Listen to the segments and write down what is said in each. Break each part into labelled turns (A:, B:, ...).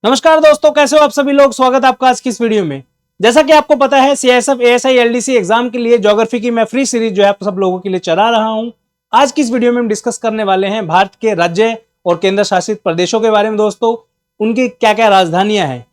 A: नमस्कार दोस्तों, कैसे हो आप सभी लोग। स्वागत है आपका आज की इस वीडियो में। जैसा कि आपको पता है, सीआईएसएफ एएसआई एलडीसी एग्जाम के लिए ज्योग्राफी की मैं फ्री सीरीज जो है आप सब लोगों के लिए चला रहा हूं। आज की इस वीडियो में हम डिस्कस करने वाले हैं भारत के राज्य और केंद्र शासित प्रदेशों के बारे में। दोस्तों, उनकी क्या क्या राजधानियां हैं।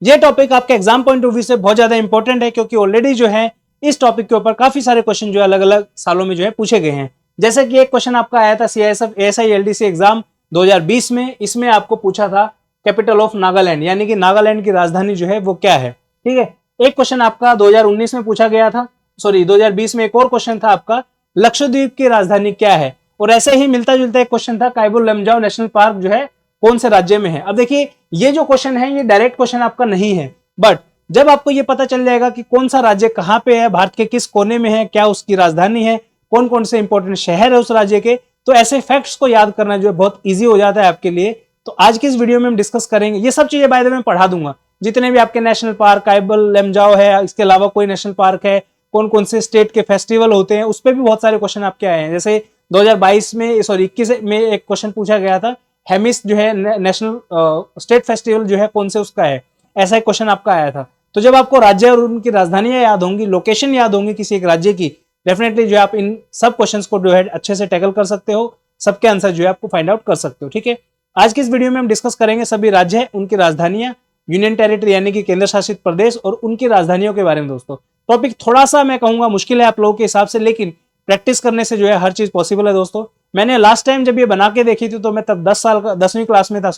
A: ये टॉपिक आपके एग्जाम पॉइंट ऑफ व्यू से बहुत ज्यादा इंपॉर्टेंट है, क्योंकि ऑलरेडी जो है इस टॉपिक के ऊपर काफी सारे क्वेश्चन जो है अलग अलग सालों में जो है पूछे गए हैं। जैसे कि एक क्वेश्चन आपका आया था सीआईएसएफ एएसआई एलडीसी एग्जाम 2020 में। इसमें आपको पूछा था कैपिटल ऑफ नागालैंड, यानी कि नागालैंड की राजधानी जो है वो क्या है। ठीक है। एक क्वेश्चन आपका 2019 में पूछा गया था, 2020 में एक और क्वेश्चन था आपका, लक्षद्वीप की राजधानी क्या है। और ऐसे ही मिलता जुलता एक क्वेश्चन था, कायबुल लमजाओ नेशनल पार्क जो है कौन से राज्य में है। अब देखिए, ये जो क्वेश्चन है ये डायरेक्ट क्वेश्चन आपका नहीं है, बट जब आपको ये पता चल जाएगा कि कौन सा राज्य कहां पे है, भारत के किस कोने में है, क्या उसकी राजधानी है, कौन कौन से इंपॉर्टेंट शहर है उस राज्य के, तो ऐसे फैक्ट्स को याद करना जो है बहुत ईजी हो जाता है आपके लिए। तो आज की इस वीडियो में हम डिस्कस करेंगे। ये सब चीजें बाय द वे मैं पढ़ा दूंगा, जितने भी आपके नेशनल पार्क, कायबुल लमजाओ है, इसके अलावा कोई नेशनल पार्क है, कौन कौन से स्टेट के फेस्टिवल होते हैं, उस पर भी बहुत सारे क्वेश्चन आपके आए हैं। जैसे 2022 में 21 में एक क्वेश्चन पूछा गया था, हेमिस जो है नेशनल स्टेट फेस्टिवल जो है कौन से उसका है, ऐसा एक क्वेश्चन आपका आया था। तो जब आपको राज्य और उनकी राजधानियां याद होंगी, लोकेशन याद होंगी किसी एक राज्य की, डेफिनेटली जो है आप इन सब क्वेश्चंस को जो है अच्छे से टैकल कर सकते हो, सबके आंसर जो है आपको फाइंड आउट कर सकते हो। ठीक है। आज की इस वीडियो में हम डिस्कस करेंगे सभी राज्य, उनकी राजधानियां, यूनियन टेरिटरी यानी कि केंद्र शासित प्रदेश और उनकी राजधानियों के बारे में। दोस्तों, टॉपिक थोड़ा सा मैं कहूंगा मुश्किल है आप लोगों के हिसाब से, लेकिन प्रैक्टिस करने से जो है हर चीज पॉसिबल है। दोस्तों, मैंने लास्ट टाइम जब ये बना के देखी थी तो मैं तब 10वीं क्लास में था,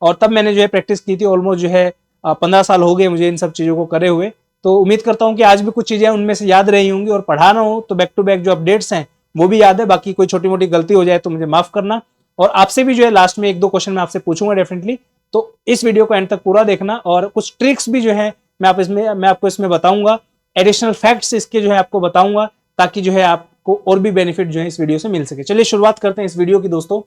A: और तब मैंने जो है प्रैक्टिस की थी। ऑलमोस्ट जो है 15 साल हो गए मुझे इन सब चीजों को करे हुए। तो उम्मीद करता हूं कि आज भी कुछ चीजें उनमें से याद रही होंगी, और पढ़ाना हो तो बैक टू बैक जो अपडेट्स हैं वो भी याद है। बाकी कोई छोटी मोटी गलती हो जाए तो मुझे माफ करना। और आपसे भी जो है लास्ट में एक दो क्वेश्चन मैं आपसे पूछूंगा डेफिनेटली। तो इस वीडियो को एंड तक पूरा देखना, और कुछ ट्रिक्स भी जो है मैं आपको इसमें बताऊंगा, एडिशनल फैक्ट्स इसके जो है आपको बताऊंगा, ताकि जो है आपको और भी बेनिफिट जो है इस वीडियो से मिल सके। चलिए शुरुआत करते हैं इस वीडियो की। दोस्तों,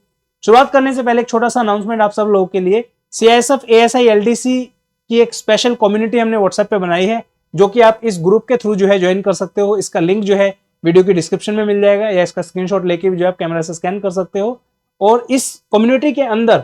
A: शुरुआत करने से पहले एक छोटा सा अनाउंसमेंट आप सब लोगों के लिए। सीआईएसएफ एएसआई एलडीसी की एक स्पेशल कम्युनिटी हमने व्हाट्सएप पे बनाई है, जो कि आप इस ग्रुप के थ्रू जो है ज्वाइन कर सकते हो। इसका लिंक जो है वीडियो की डिस्क्रिप्शन में मिल जाएगा, या इसका स्क्रीनशॉट लेके भी जो आप कैमरा से स्कैन कर सकते हो। और इस कम्युनिटी के अंदर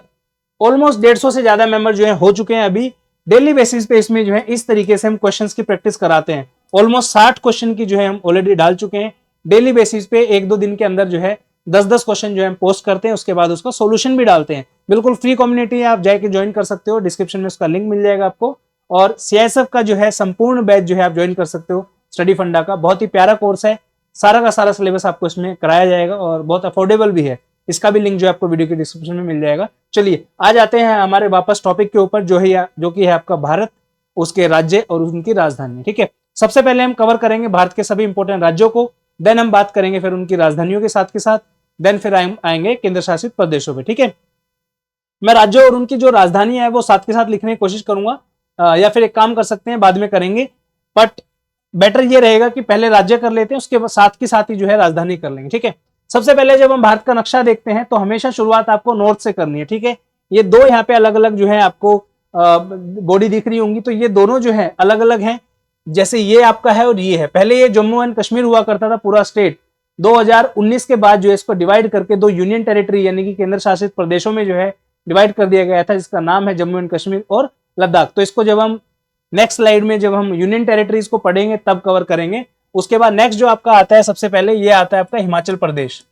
A: ऑलमोस्ट 150 से ज्यादा मेंबर जो है हो चुके हैं अभी। डेली बेसिस पे इसमें जो है इस तरीके से हम क्वेश्चंस की प्रैक्टिस कराते हैं। ऑलमोस्ट 60 क्वेश्चन की जो है हम ऑलरेडी डाल चुके हैं। डेली बेसिस पे 1-2 दिन के अंदर जो है 10-10 क्वेश्चन जो है हम पोस्ट करते हैं, उसके बाद उसका सोल्यूशन भी डालते हैं। बिल्कुल फ्री कम्युनिटी है, आप जाके ज्वाइन कर सकते हो, डिस्क्रिप्शन में उसका लिंक मिल जाएगा आपको। और सीआईएसएफ का जो है संपूर्ण बैच जो है आप ज्वाइन कर सकते हो, स्टडी फंडा का। बहुत ही प्यारा कोर्स है, सारा का सारा सिलेबस आपको इसमें कराया जाएगा, और बहुत अफोर्डेबल भी है। इसका भी लिंक जो आपको वीडियो के डिस्क्रिप्शन में मिल जाएगा। चलिए आ जाते हैं हमारे वापस टॉपिक के ऊपर, जो कि है आपका भारत, उसके राज्य और उनकी राजधानी। ठीक है। सबसे पहले हम कवर करेंगे भारत के सभी इंपोर्टेंट राज्यों को, देन हम बात करेंगे फिर उनकी राजधानियों के साथ, देन फिर आएंगे केंद्र शासित प्रदेशों पे। ठीक है। मैं राज्यों और उनकी जो राजधानी है वो साथ के साथ लिखने की कोशिश करूंगा, या फिर एक काम कर सकते हैं बाद में करेंगे, बट बेटर ये रहेगा कि पहले राज्य कर लेते हैं, उसके साथ ही जो है राजधानी कर लेंगे। ठीक है। सबसे पहले जब हम भारत का नक्शा देखते हैं तो हमेशा शुरुआत आपको नॉर्थ से करनी है। ठीक है। ये दो यहाँ पे अलग अलग जो है आपको बॉडी दिख रही होंगी, तो ये दोनों जो है अलग अलग हैं। जैसे ये आपका है और ये है। पहले ये जम्मू एंड कश्मीर हुआ करता था पूरा स्टेट। 2019 के बाद जो है इसको डिवाइड करके दो यूनियन टेरिटरी यानी कि केंद्र शासित प्रदेशों में जो है डिवाइड कर दिया गया था, जिसका नाम है जम्मू एंड कश्मीर और लद्दाख। तो इसको जब हम नेक्स्ट स्लाइड में जब हम यूनियन टेरिटरीज को पढ़ेंगे तब कवर करेंगे। उसके बाद नेक्स्ट जो आपका आता है, सबसे पहले ये आता है आपका हिमाचल प्रदेश।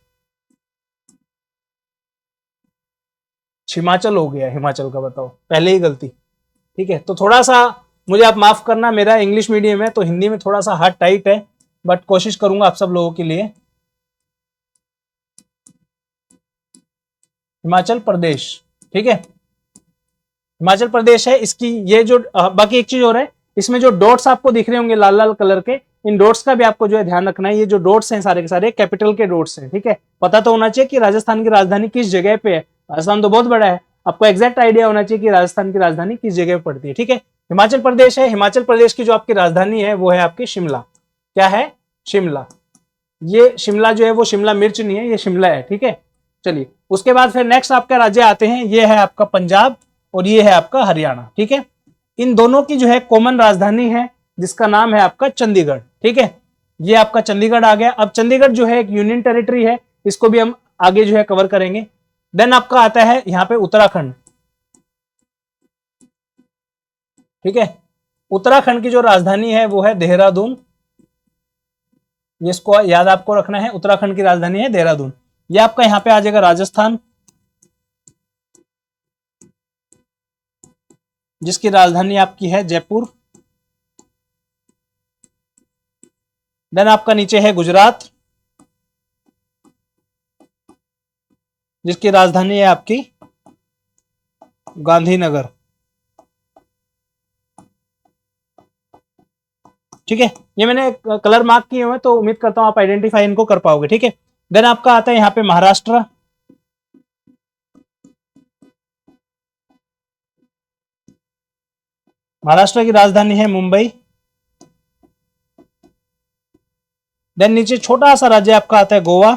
A: हिमाचल हो गया, हिमाचल का बताओ, पहले ही गलती। ठीक है। तो थोड़ा सा मुझे आप माफ करना, मेरा इंग्लिश मीडियम है तो हिंदी में थोड़ा सा हाथ टाइट है, बट कोशिश करूंगा आप सब लोगों के लिए। हिमाचल प्रदेश। ठीक है। हिमाचल प्रदेश है। इसकी ये जो बाकी एक चीज और है, इसमें जो डॉट्स आपको दिख रहे होंगे लाल लाल कलर के, इन डॉट्स का भी आपको जो है ध्यान रखना है। ये जो डॉट्स हैं सारे के सारे कैपिटल के डॉट्स हैं। ठीक है। पता तो होना चाहिए कि राजस्थान की राजधानी किस जगह पे है। राजस्थान तो बहुत बड़ा है, आपको एग्जैक्ट आइडिया होना चाहिए कि राजस्थान की राजधानी किस जगह पे पड़ती है। ठीक है। हिमाचल प्रदेश है। हिमाचल प्रदेश की जो आपकी राजधानी है वो है आपकी शिमला। क्या है? शिमला। ये शिमला जो है वो शिमला मिर्च नहीं है, ये शिमला है। ठीक है। चलिए उसके बाद फिर नेक्स्ट आपका राज्य आते हैं, ये है आपका पंजाब और ये है आपका हरियाणा। ठीक है। इन दोनों की जो है कॉमन राजधानी है, जिसका नाम है आपका चंडीगढ़। ठीक है। ये आपका चंडीगढ़ आ गया। अब चंडीगढ़ जो है एक यूनियन टेरिटरी है, इसको भी हम आगे जो है कवर करेंगे। देन आपका आता है यहाँ पे उत्तराखंड। ठीक है। उत्तराखंड की जो राजधानी है वो है देहरादून, इसको याद आपको रखना है, उत्तराखंड की राजधानी है देहरादून। ये आपका यहां पे आ जाएगा राजस्थान, जिसकी राजधानी आपकी है जयपुर। देन आपका नीचे है गुजरात, जिसकी राजधानी है आपकी गांधीनगर। ठीक है, ये मैंने कलर मार्क किए हुए, तो उम्मीद करता हूं आप आइडेंटिफाई इनको कर पाओगे। ठीक है। देन आपका आता है यहां पे महाराष्ट्र, महाराष्ट्र की राजधानी है मुंबई। देन नीचे छोटा सा राज्य आपका आता है गोवा,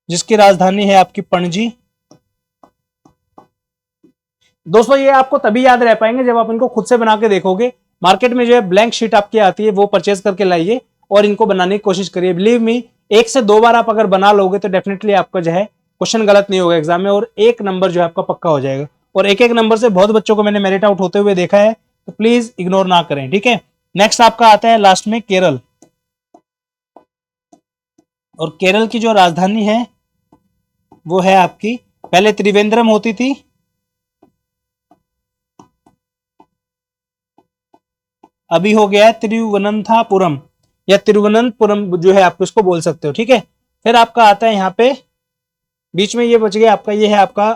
A: जिसकी राजधानी है आपकी पणजी। दोस्तों ये आपको तभी याद रह पाएंगे जब आप इनको खुद से बना के देखोगे। मार्केट में जो है ब्लैंक शीट आपकी आती है, वो परचेज करके लाइए और इनको बनाने की कोशिश करिए। बिलीव मी, एक से दो बार आप अगर बना लोगे तो डेफिनेटली आपका जो है क्वेश्चन गलत नहीं होगा एग्जाम में, और एक नंबर जो है आपका पक्का हो जाएगा। और एक एक नंबर से बहुत बच्चों को मैंने मेरिट आउट होते हुए देखा है, तो प्लीज इग्नोर ना करें। ठीक है। नेक्स्ट आपका आता है लास्ट में केरल, और केरल की जो राजधानी है वो है आपकी, पहले त्रिवेंद्रम होती थी, अभी हो गया है तिरुवनंतपुरम, या तिरुवनंतपुरम जो है आप उसको बोल सकते हो। ठीक है। फिर आपका आता है यहाँ पे बीच में, ये बच गया आपका, ये है आपका,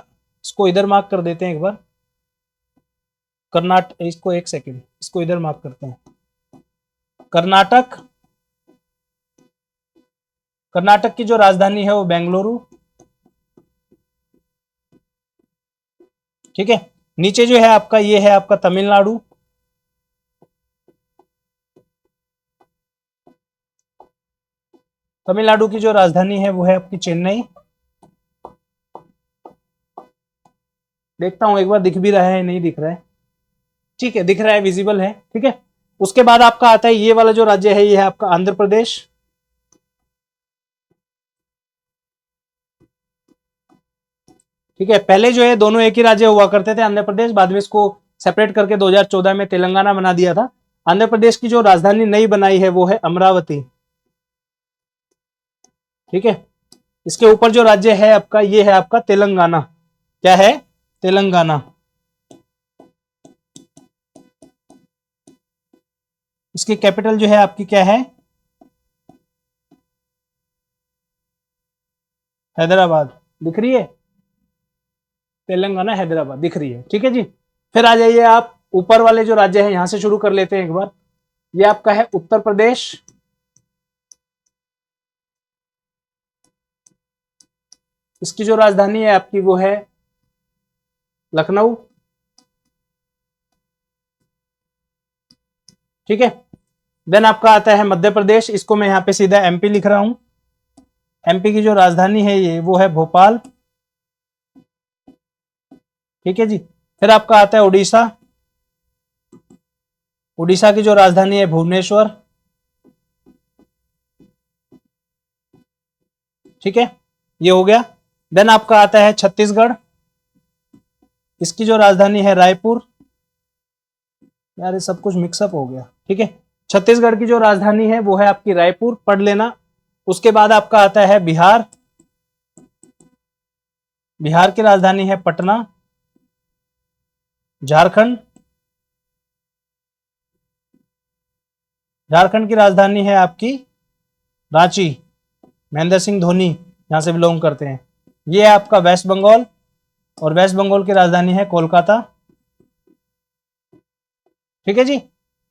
A: इसको इधर मार्क कर देते हैं एक बार, कर्नाटक, इसको एक सेकेंड, इसको इधर मार्क करते हैं, कर्नाटक। कर्नाटक की जो राजधानी है वो बेंगलुरु। ठीक है। नीचे जो है आपका, ये है आपका तमिलनाडु, तमिलनाडु की जो राजधानी है वो है आपकी चेन्नई। देखता हूं एक बार दिख भी रहा है, नहीं दिख रहा है, ठीक है दिख रहा है, विजिबल है। ठीक है। उसके बाद आपका आता है ये वाला जो राज्य है, ये है आपका आंध्र प्रदेश। ठीक है। पहले जो है दोनों एक ही राज्य हुआ करते थे, आंध्र प्रदेश, बाद में इसको सेपरेट करके 2014 में तेलंगाना बना दिया था। आंध्र प्रदेश की जो राजधानी नई बनाई है वो है अमरावती। ठीक है। इसके ऊपर जो राज्य है आपका, ये है आपका तेलंगाना। क्या है? तेलंगाना। इसकी कैपिटल जो है आपकी क्या है? हैदराबाद। दिख रही है? तेलंगाना हैदराबाद दिख रही है। ठीक है जी। फिर आ जाइए आप ऊपर वाले जो राज्य है, यहां से शुरू कर लेते हैं एक बार। ये आपका है उत्तर प्रदेश, इसकी जो राजधानी है आपकी वो है लखनऊ। ठीक है। देन आपका आता है मध्य प्रदेश, इसको मैं यहां पे सीधा एमपी लिख रहा हूं। एमपी की जो राजधानी है ये वो है भोपाल। ठीक है जी। फिर आपका आता है उड़ीसा, उड़ीसा की जो राजधानी है भुवनेश्वर। ठीक है, ये हो गया। देन आपका आता है छत्तीसगढ़, इसकी जो राजधानी है रायपुर। यार ये सब कुछ मिक्सअप हो गया। ठीक है। छत्तीसगढ़ की जो राजधानी है वो है आपकी रायपुर, पढ़ लेना। उसके बाद आपका आता है बिहार, बिहार की राजधानी है पटना। झारखंड, झारखंड की राजधानी है आपकी रांची, महेंद्र सिंह धोनी यहां से बिलोंग करते हैं। ये है आपका वेस्ट बंगाल, और वेस्ट बंगाल की राजधानी है कोलकाता। ठीक है जी,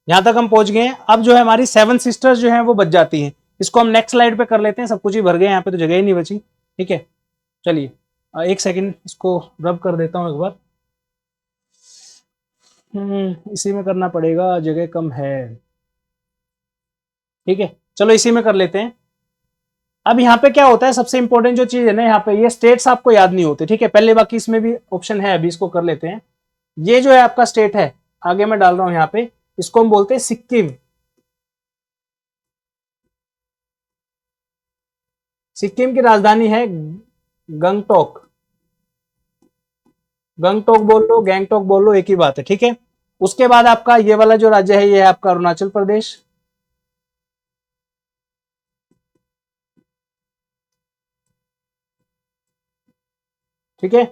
A: यहां तक हम पहुंच गए हैं। अब जो है हमारी सेवन सिस्टर्स जो है वो बच जाती हैं। इसको हम नेक्स्ट स्लाइड पे कर लेते हैं, सब कुछ ही भर गए यहाँ पे, तो जगह ही नहीं बची। ठीक है, चलिए एक सेकंड इसको रब कर देता हूँ एक बार। इसी में करना पड़ेगा, जगह कम है। ठीक है, चलो इसी में कर लेते हैं। अब यहाँ पे क्या होता है, सबसे इंपॉर्टेंट जो चीज है ना, यहाँ पे ये स्टेट्स आपको याद नहीं होते। ठीक है, पहले बाकी इसमें भी ऑप्शन है, अभी इसको कर लेते हैं। ये जो है आपका स्टेट है, आगे मैं डाल रहा हूं यहाँ पे, इसको हम बोलते हैं सिक्किम। सिक्किम की राजधानी है गंगटोक। गंगटोक बोल लो, गैंगटोक बोल लो, एक ही बात है, ठीक है। उसके बाद आपका ये वाला जो राज्य है ये है आपका अरुणाचल प्रदेश, ठीक है।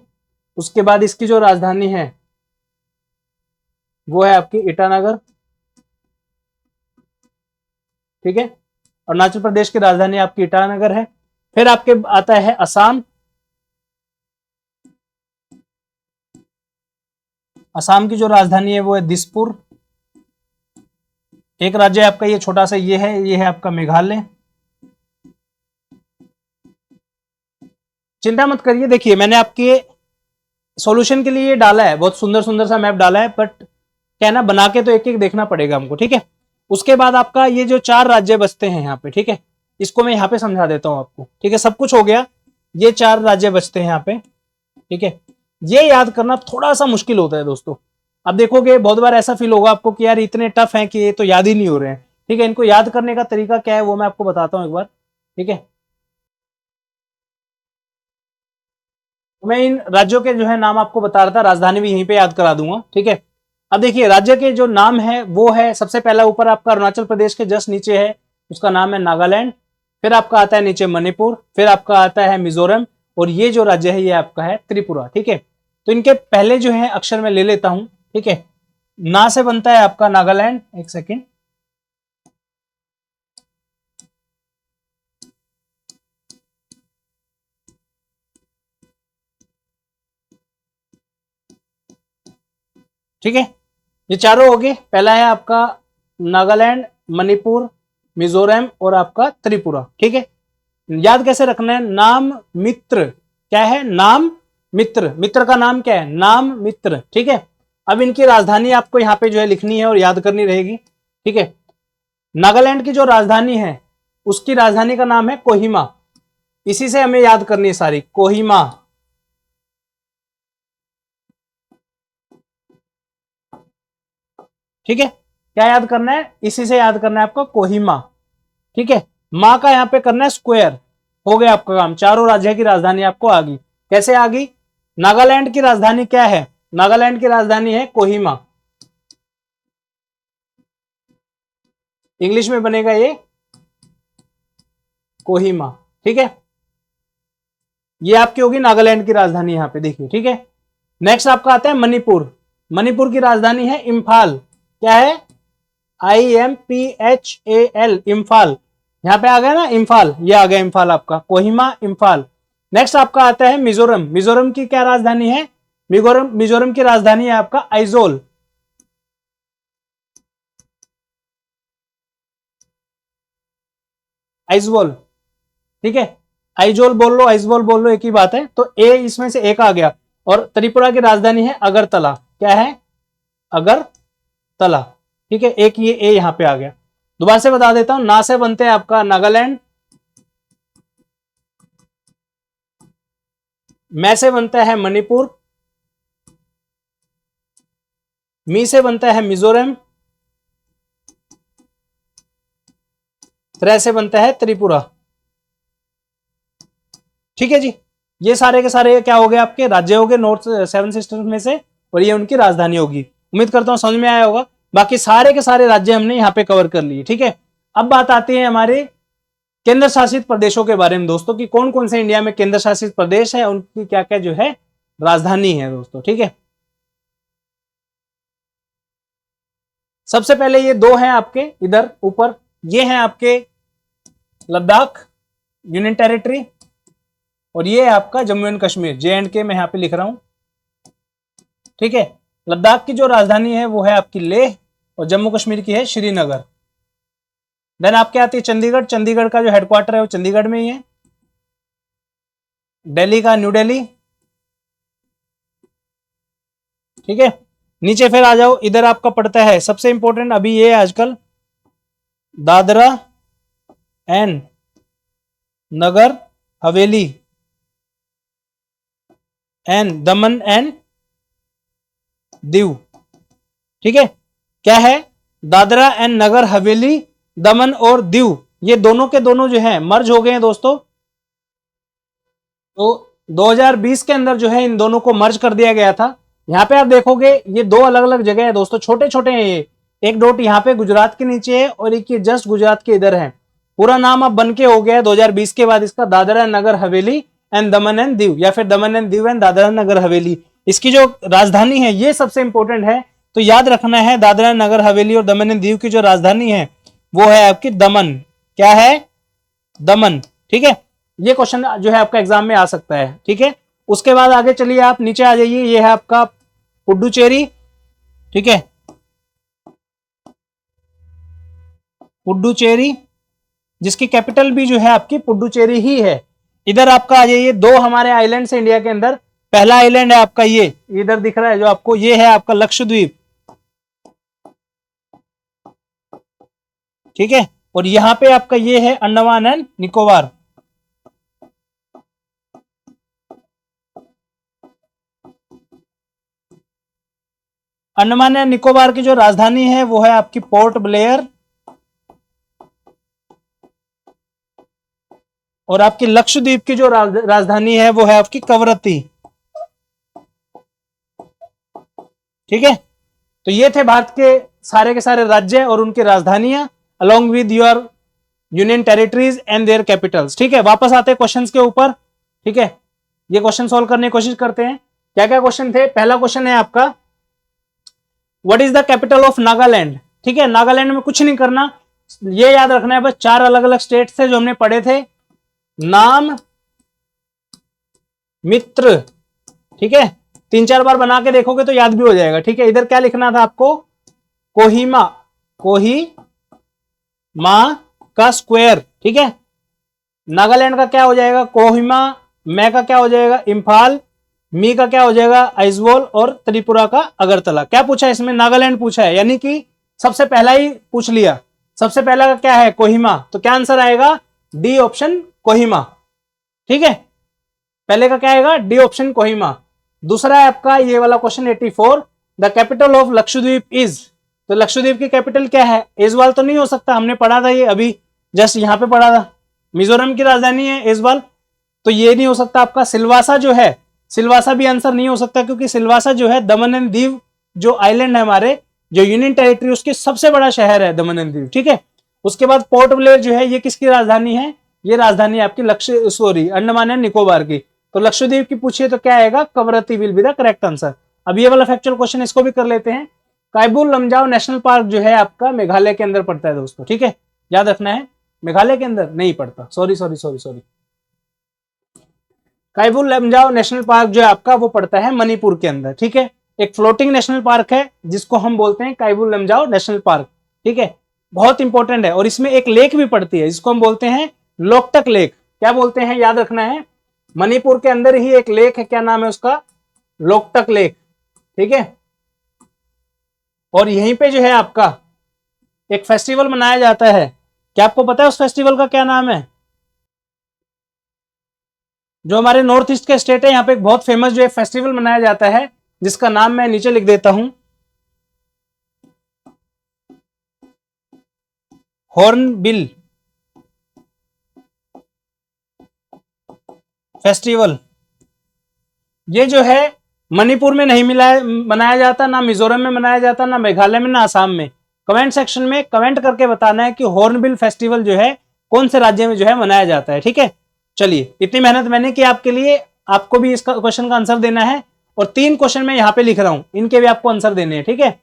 A: उसके बाद इसकी जो राजधानी है वो है आपकी ईटानगर, ठीक है। अरुणाचल प्रदेश की राजधानी आपकी ईटानगर है। फिर आपके आता है असम। असम की जो राजधानी है वो है दिसपुर। एक राज्य आपका ये छोटा सा ये है आपका मेघालय। चिंता मत करिए, देखिए मैंने आपके सॉल्यूशन के लिए ये डाला है, बहुत सुंदर सुंदर सा मैप डाला है, बट क्या है ना, बना के तो एक एक देखना पड़ेगा हमको, ठीक है। उसके बाद आपका ये जो 4 राज्य बचते हैं यहाँ पे, ठीक है, इसको मैं यहाँ पे समझा देता हूँ आपको, ठीक है। सब कुछ हो गया, ये 4 राज्य बचते हैं यहाँ पे, ठीक है। ये याद करना थोड़ा सा मुश्किल होता है दोस्तों। अब देखोगे बहुत बार ऐसा फील होगा आपको कि यार इतने टफ हैं कि ये तो याद ही नहीं हो रहे हैं, ठीक है। इनको याद करने का तरीका क्या है वो मैं आपको बताता हूँ एक बार, ठीक है। मैं इन राज्यों के जो है नाम आपको बता रहा था, राजधानी भी यहीं पे याद करा दूंगा, ठीक है। अब देखिए राज्य के जो नाम है वो है, सबसे पहला ऊपर आपका अरुणाचल प्रदेश के जस्ट नीचे है, उसका नाम है नागालैंड। फिर आपका आता है नीचे मणिपुर, फिर आपका आता है मिजोरम, और ये जो राज्य है ये आपका है त्रिपुरा, ठीक है। तो इनके पहले जो है अक्षर मैं ले लेता हूं, ठीक है। ना से बनता है आपका नागालैंड, एक सेकेंड, ठीक है। ये चारों हो गए, पहला है आपका नागालैंड, मणिपुर, मिजोरम और आपका त्रिपुरा, ठीक है। याद कैसे रखना है, नाम मित्र, क्या है, नाम मित्र, मित्र का नाम क्या है, नाम मित्र, ठीक है। अब इनकी राजधानी आपको यहाँ पे जो है लिखनी है और याद करनी रहेगी, ठीक है। नागालैंड की जो राजधानी है उसकी राजधानी का नाम है कोहिमा, इसी से हमें याद करनी है सारी, कोहिमा, ठीक है। क्या याद करना है, इसी से याद करना है आपको, कोहिमा, ठीक है। माँ का यहाँ पे करना है स्क्वायर, हो गया आपका काम, चारों राज्य की राजधानी आपको आ गई। कैसे आ गई, नागालैंड की राजधानी क्या है, नागालैंड की राजधानी है कोहिमा, इंग्लिश में बनेगा ये कोहिमा, ठीक है। ये आपकी होगी नागालैंड की राजधानी यहाँ पे देखिए, ठीक है। नेक्स्ट आपका आता है मणिपुर, मणिपुर की राजधानी है इम्फाल, क्या है, IMPHAL, इम्फाल, यहां पे आ गया ना इम्फाल, ये आ गया इम्फाल आपका, कोहिमा इम्फाल। नेक्स्ट आपका आता है मिजोरम, मिजोरम की क्या राजधानी है, मिजोरम की राजधानी है आपका आइजोल, आइजोल, ठीक है। आइजोल बोल लो, आइजोल बोल लो, एक ही बात है। तो ए इसमें से एक आ गया। और त्रिपुरा की राजधानी है अगरतला, क्या है, अगरतला, ठीक है। एक ये ए यहां पे आ गया। दोबारा से बता देता हूं, ना से बनते हैं आपका नागालैंड, मैं से बनता है मणिपुर, मी से बनता है मिजोरम, त्रै से बनता है त्रिपुरा, ठीक है जी। ये सारे के सारे क्या हो गए, आपके राज्य हो गए नॉर्थ 7 सिस्टर्स में से, और ये उनकी राजधानी होगी। उम्मीद करता हूं समझ में आया होगा। बाकी सारे के सारे राज्य हमने यहाँ पे कवर कर लिए, ठीक है। अब बात आती है हमारे केंद्र शासित प्रदेशों के बारे में दोस्तों, कि कौन कौन से इंडिया में केंद्र शासित प्रदेश है, उनकी क्या क्या जो है राजधानी है दोस्तों, ठीक है। सबसे पहले ये दो हैं आपके इधर ऊपर, ये हैं आपके लद्दाख यूनियन टेरिटरी, और ये है आपका जम्मू एंड कश्मीर, JNK मैं यहां पे लिख रहा हूं, ठीक है। लद्दाख की जो राजधानी है वो है आपकी लेह, और जम्मू कश्मीर की है श्रीनगर। देन आपके आती है चंडीगढ़, चंडीगढ़ का जो हेडक्वार्टर है वो चंडीगढ़ में ही है। दिल्ली का न्यू दिल्ली, ठीक है। नीचे फिर आ जाओ, इधर आपका पड़ता है सबसे इंपॉर्टेंट अभी ये आजकल, Dadra and Nagar Haveli and Daman and Diu, ठीक है। क्या है, दादरा एंड नगर हवेली, दमन और दीव, ये दोनों के दोनों जो है मर्ज हो गए हैं दोस्तों। तो 2020 के अंदर जो है इन दोनों को मर्ज कर दिया गया था। यहाँ पे आप देखोगे ये दो अलग अलग जगह है दोस्तों, छोटे छोटे हैं ये। एक डॉट यहाँ पे गुजरात के नीचे है और एक ये जस्ट गुजरात के इधर है। पूरा नाम अब बन के हो गया है 2020 के बाद इसका Dadra and Nagar Haveli and Daman and Diu, या फिर दमन एंड दीव एंड दादरा नगर हवेली। इसकी जो राजधानी है ये सबसे इंपॉर्टेंट है, तो याद रखना है दादरा नगर हवेली और दमन एंड दीव की जो राजधानी है वो है आपकी दमन। क्या है? दमन। ठीक है, ये क्वेश्चन जो है आपका एग्जाम में आ सकता है। ठीक है, उसके बाद आगे चलिए, आप नीचे आ जाइए, ये है आपका पुडुचेरी। ठीक है, पुडुचेरी जिसकी कैपिटल भी जो है आपकी पुडुचेरी ही है। इधर आपका आ जाइए, दो हमारे आइलैंड है इंडिया के अंदर। पहला आइलैंड है आपका ये इधर दिख रहा है जो आपको, ये है आपका लक्षद्वीप। ठीक है, और यहां पे आपका ये है अंडमान एंड निकोबार। अंडमान एंड निकोबार की जो राजधानी है वो है आपकी पोर्ट ब्लेयर, और आपकी लक्षद्वीप की जो राजधानी है वो है आपकी कवरत्ती। ठीक है, तो ये थे भारत के सारे राज्य और उनकी राजधानियां along with your union territories and their capitals. ठीक है, वापस आते हैं क्वेश्चंस के ऊपर। ठीक है, ये क्वेश्चन सॉल्व करने की कोशिश करते हैं। क्या क्या क्वेश्चन थे? पहला क्वेश्चन है आपका, what is the capital of Nagaland? ठीक है, नागालैंड में कुछ नहीं करना, ये याद रखना है बस, 4 अलग अलग स्टेट थे जो हमने पढ़े थे, नाम, मित्र। ठीक है, 3-4 बार बना के देखोगे तो याद भी हो जाएगा। ठीक है, इधर क्या लिखना था आपको? कोहिमा, कोहिमा का स्क्वायर। ठीक है, नागालैंड का क्या हो जाएगा? कोहिमा। मैं का क्या हो जाएगा? इंफाल। मी का क्या हो जाएगा? आइजवॉल। और त्रिपुरा का अगरतला। क्या पूछा इसमें? नागालैंड पूछा है, यानी कि सबसे पहला ही पूछ लिया। सबसे पहला का क्या है? कोहिमा, तो क्या आंसर आएगा? D option, Kohima. ठीक है, पहले का क्या आएगा? D option, Kohima. दूसरा है आपका ये वाला question 84, the capital of Lakshadweep is. तो लक्षद्वीप की कैपिटल क्या है? ऐजवाल तो नहीं हो सकता, हमने पढ़ा था ये अभी जस्ट यहां पे पढ़ा था। मिजोरम की राजधानी है ऐजवाल, तो ये नहीं हो सकता आपका। सिलवासा जो है, सिलवासा भी आंसर नहीं हो सकता, क्योंकि सिलवासा जो है दमन एंड दीव जो आइलैंड है हमारे, जो यूनियन टेरिटरी, उसके सबसे बड़ा शहर है दमन एंड दीव। ठीक है, उसके बाद पोर्ट ब्लेयर जो है ये किसकी राजधानी है? ये राजधानी आपकी अंडमान एंड निकोबार की। तो लक्षद्वीप की पूछिए तो क्या आएगा? Kavaratti will be the correct answer. अब ये वाला फैक्चुअल क्वेश्चन इसको भी कर लेते हैं। कायबुल लमजाओ नेशनल पार्क जो है आपका मेघालय के अंदर पड़ता है दोस्तों। ठीक है, याद रखना है, मेघालय के अंदर नहीं पड़ता, सॉरी। कायबुल लमजाओ नेशनल पार्क जो है आपका वो पड़ता है मणिपुर के अंदर। ठीक है, एक फ्लोटिंग नेशनल पार्क है जिसको हम बोलते हैं कायबुल लमजाओ नेशनल पार्क। ठीक है, बहुत इंपॉर्टेंट है, और इसमें एक लेक भी पड़ती है जिसको हम बोलते हैं लोकटक लेक। क्या बोलते हैं? याद रखना है, मणिपुर के अंदर ही एक लेक है, क्या नाम है उसका? लोकटक लेक। ठीक है, और यहीं पे जो है आपका एक फेस्टिवल मनाया जाता है। क्या आपको पता है उस फेस्टिवल का क्या नाम है? जो हमारे नॉर्थ ईस्ट के स्टेट है, यहाँ पे एक बहुत फेमस जो है फेस्टिवल मनाया जाता है, जिसका नाम मैं नीचे लिख देता हूं, हॉर्नबिल फेस्टिवल। ये जो है मणिपुर में नहीं मनाया जाता, ना मिजोरम में मनाया जाता, ना मेघालय में, ना आसाम में। कमेंट सेक्शन में कमेंट करके बताना है कि हॉर्नबिल फेस्टिवल जो है कौन से राज्य में जो है मनाया जाता है। ठीक है, चलिए, इतनी मेहनत मैंने की आपके लिए, आपको भी इसका क्वेश्चन का आंसर देना है, और 3 क्वेश्चन मैं यहाँ पे लिख रहा हूं, इनके भी आपको आंसर देने हैं। ठीक है,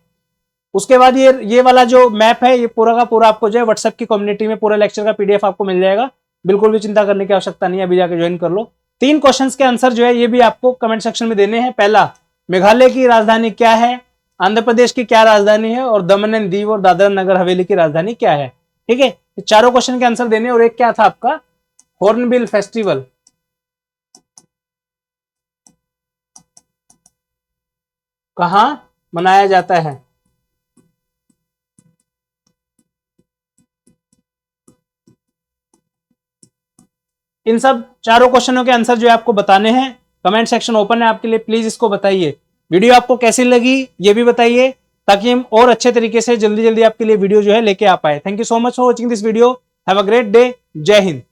A: उसके बाद ये वाला जो मैप है ये पूरा का पूरा आपको जो है व्हाट्सएप की कम्युनिटी में पूरा लेक्चर का पीडीएफ आपको मिल जाएगा। बिल्कुल भी चिंता करने की आवश्यकता नहीं है, अभी जाकर ज्वाइन कर लो। 3 क्वेश्चंस के आंसर जो है ये भी आपको कमेंट सेक्शन में देने हैं। पहला, मेघालय की राजधानी क्या है? आंध्र प्रदेश की क्या राजधानी है? और दमन एंड दीव और दादरा नगर हवेली की राजधानी क्या है? ठीक है, चारों क्वेश्चन के आंसर देने। और एक क्या था आपका? हॉर्नबिल फेस्टिवल कहां मनाया जाता है? इन सब चारों क्वेश्चनों के आंसर जो है आपको बताने हैं। कमेंट सेक्शन ओपन है आपके लिए, प्लीज इसको बताइए। वीडियो आपको कैसी लगी ये भी बताइए, ताकि हम और अच्छे तरीके से जल्दी जल्दी आपके लिए वीडियो जो है लेके आ पाए। Thank you so much for watching this video. Have a great day. जय हिंद।